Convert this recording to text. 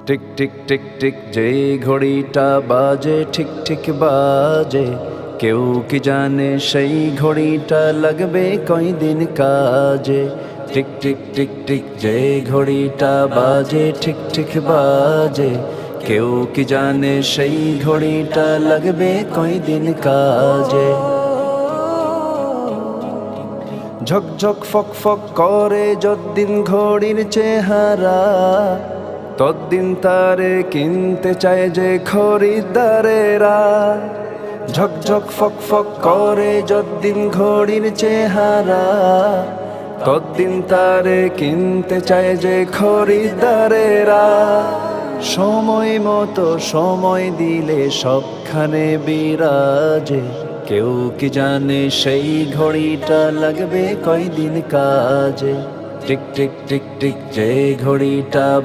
Tick tick tick tick যেই ঘড়িটা বাজে ঠিক ঠিক বাজে, কেউ কি জানে সেই ঘড়িটা লাগবে কয়দিন কাজে। টিক টিক টিক টিক যেই ঘড়িটা বাজে ঠিক ঠিক বাজে, কেউ কি জানে সেই ঘড়িটা লাগবে কয়দিন কাজে। ঝকঝক ফক ফক করে যদ্দিন ঘড়ির চেহারা, তদ্দিন তারে কিনতে চায় যে খরিদ্দারেরা। ঝকঝক ফক ফক করে যদ্দিন ঘড়ির চেহারা, তদ্দিন তারে কিনতে চায় যে খরিদ্দারেরা। সময় মতো সময় দিলে সবখানে বিরাজে, কেউ কি জানে সেই ঘড়িটা লাগবে কয়দিন কাজে। টিক টিক টিক টিক যে ঘড়িটা